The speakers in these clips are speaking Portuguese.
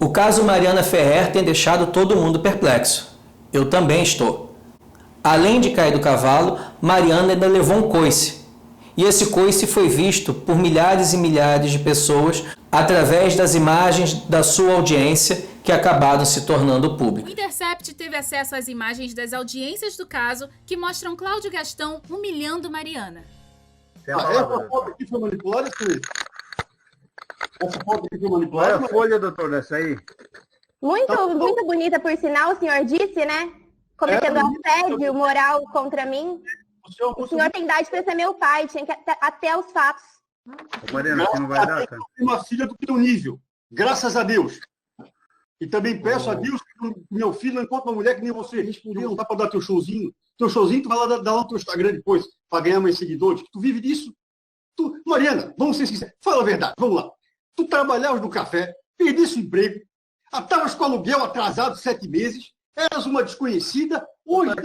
O caso Mariana Ferrer tem deixado todo mundo perplexo. Eu também estou. Além de cair do cavalo, Mariana ainda levou um coice. E esse coice foi visto por milhares e milhares de pessoas através das imagens da sua audiência que acabaram se tornando públicas. O Intercept teve acesso às imagens das audiências do caso que mostram Cláudio Gastão humilhando Mariana. Essa foto aqui foi manipulada, Felipe? Essa foto aqui foi manipulada? Qual é a folha, doutor, dessa aí? Muito bonita, por sinal, o senhor disse, né? Cometendo assédio moral contra mim. O senhor tem idade para ser meu pai, tinha que até os fatos. Mariana, que não vai dar, cara? Uma filha do teu nível, graças a Deus. E também peço a Deus que meu filho não encontre uma mulher que nem você. Respondeu, não dá para dar teu showzinho. Teu showzinho, tu vai lá dar lá no teu Instagram depois, para ganhar mais seguidores. Tu vive disso. Mariana, vamos ser sinceros. Fala a verdade, vamos lá. Tu trabalhavas no café, perdiste o emprego, estavas com aluguel atrasado 7 meses, eras uma desconhecida. Hoje,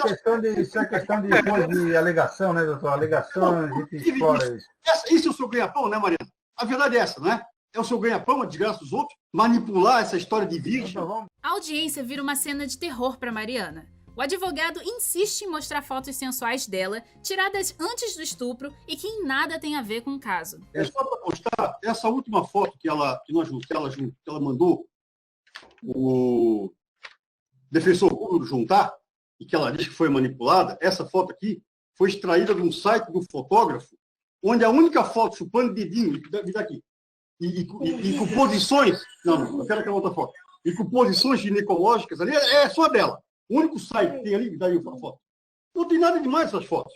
isso é questão de alegação, né, doutor? Alegação, a gente explora isso. Isso é o seu ganha-pão, né, Mariana? A verdade é essa, não é? É o seu ganha-pão, a desgraça dos outros, manipular essa história de virgem. A audiência vira uma cena de terror para Mariana. O advogado insiste em mostrar fotos sensuais dela, tiradas antes do estupro e que em nada tem a ver com o caso. É só para postar essa última foto que ela mandou o defensor público juntar, e que ela diz que foi manipulada. Essa foto aqui foi extraída de um site do fotógrafo, onde a única foto chupando dedinho, daqui, e com posições... Não, eu quero aquela outra foto. E com posições ginecológicas ali, é só dela. O único site que tem ali, daí a foto. Não tem nada demais essas fotos.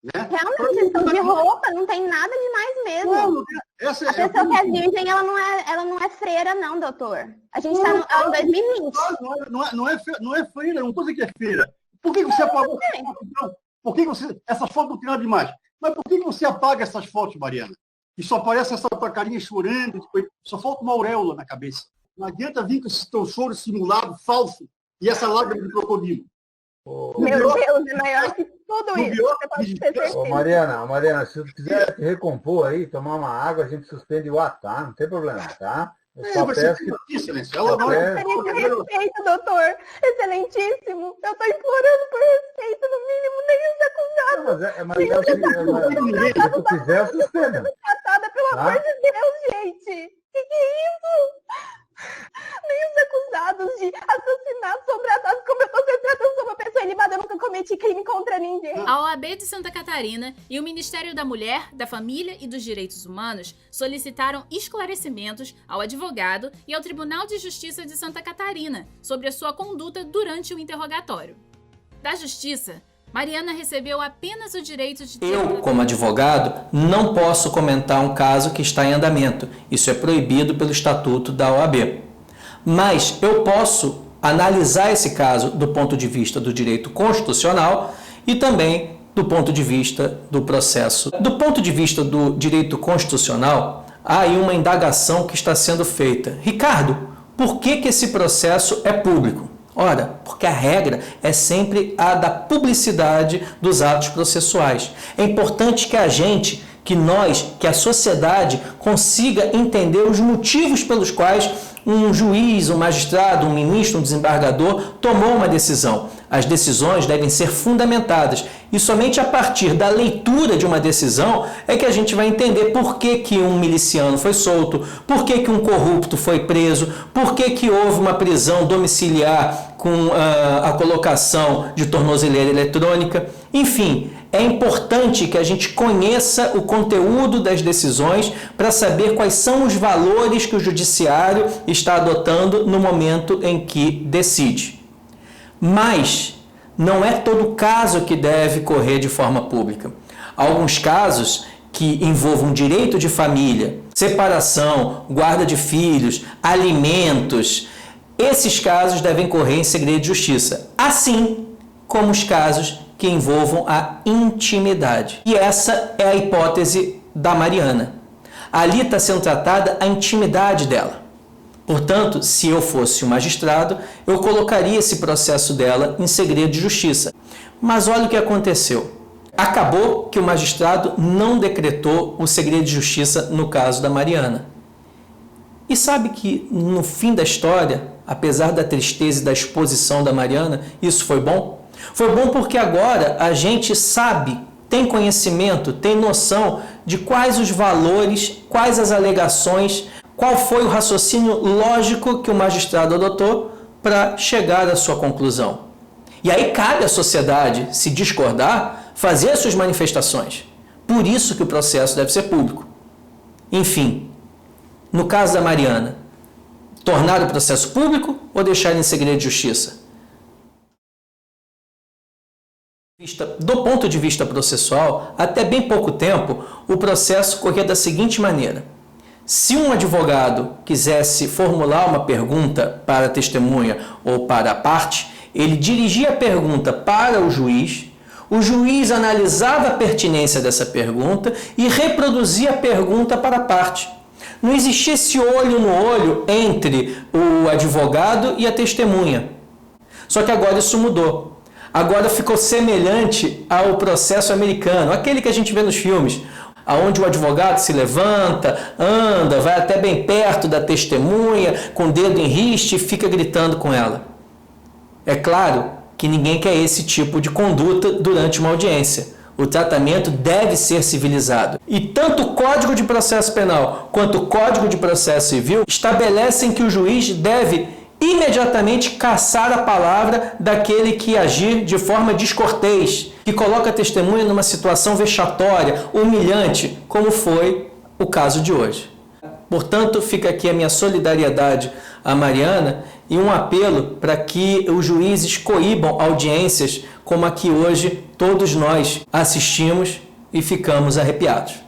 Né? Realmente, questão de roupa, não tem nada demais mesmo. Não, a pessoa que é virgem, ela não é freira, não, doutor. A gente está em 2020. Não é freira, não estou dizendo que é freira. Por que você apagou essa foto, então? Por que essa foto não tem nada demais? Mas por que você apaga essas fotos, Mariana? E só aparece essa tua carinha chorando, só falta uma auréola na cabeça. Não adianta vir com esse teu choro simulado, falso, e essa lágrima de crocodilo. Meu Deus, é maior que tudo isso. Você pode ter certeza. Mariana, se tu quiser te recompor aí, tomar uma água, a gente suspende o ato, tá? Não tem problema, tá? Eu só peço que... Respeito, doutor. Excelentíssimo. Eu tô implorando por respeito, no mínimo, nem os acusados. Se tu quiser, suspende. Tratada, pelo amor de Deus, gente. Que é isso? Nem os acusados de assassinato são tratados como eu tô sendo tratado como uma pessoa ilibada. Eu nunca cometi crime contra ninguém. A OAB de Santa Catarina e o Ministério da Mulher, da Família e dos Direitos Humanos solicitaram esclarecimentos ao advogado e ao Tribunal de Justiça de Santa Catarina sobre a sua conduta durante o interrogatório. Da Justiça, Mariana recebeu apenas o direito de ter... Eu, como advogado, não posso comentar um caso que está em andamento. Isso é proibido pelo Estatuto da OAB. Mas eu posso analisar esse caso do ponto de vista do direito constitucional e também do ponto de vista do processo. Do ponto de vista do direito constitucional, há aí uma indagação que está sendo feita. Ricardo, por que esse processo é público? Ora, porque a regra é sempre a da publicidade dos atos processuais. É importante que que a sociedade consiga entender os motivos pelos quais um juiz, um magistrado, um ministro, um desembargador tomou uma decisão. As decisões devem ser fundamentadas e somente a partir da leitura de uma decisão é que a gente vai entender por que um miliciano foi solto, por que um corrupto foi preso, por que houve uma prisão domiciliar com a colocação de tornozeleira eletrônica. Enfim, é importante que a gente conheça o conteúdo das decisões para saber quais são os valores que o judiciário está adotando no momento em que decide. Mas não é todo caso que deve correr de forma pública. Há alguns casos que envolvam direito de família, separação, guarda de filhos, alimentos. Esses casos devem correr em segredo de justiça, assim como os casos que envolvam a intimidade. E essa é a hipótese da Mariana. Ali está sendo tratada a intimidade dela. Portanto, se eu fosse um magistrado, eu colocaria esse processo dela em segredo de justiça. Mas olha o que aconteceu. Acabou que o magistrado não decretou o segredo de justiça no caso da Mariana. E sabe que no fim da história, apesar da tristeza e da exposição da Mariana, isso foi bom? Foi bom porque agora a gente sabe, tem conhecimento, tem noção de quais os valores, quais as alegações, qual foi o raciocínio lógico que o magistrado adotou para chegar à sua conclusão. E aí cabe à sociedade, se discordar, fazer as suas manifestações. Por isso que o processo deve ser público. Enfim, no caso da Mariana, tornar o processo público ou deixar em segredo de justiça? Do ponto de vista processual, até bem pouco tempo, o processo corria da seguinte maneira. Se um advogado quisesse formular uma pergunta para a testemunha ou para a parte, ele dirigia a pergunta para o juiz analisava a pertinência dessa pergunta e reproduzia a pergunta para a parte. Não existia esse olho no olho entre o advogado e a testemunha. Só que agora isso mudou. Agora ficou semelhante ao processo americano, aquele que a gente vê nos filmes, onde o advogado se levanta, anda, vai até bem perto da testemunha, com o dedo em riste e fica gritando com ela. É claro que ninguém quer esse tipo de conduta durante uma audiência. O tratamento deve ser civilizado. E tanto o Código de Processo Penal quanto o Código de Processo Civil estabelecem que o juiz deve imediatamente cassar a palavra daquele que agir de forma descortês, que coloca a testemunha numa situação vexatória, humilhante, como foi o caso de hoje. Portanto, fica aqui a minha solidariedade à Mariana e um apelo para que os juízes coíbam audiências como a que hoje todos nós assistimos e ficamos arrepiados.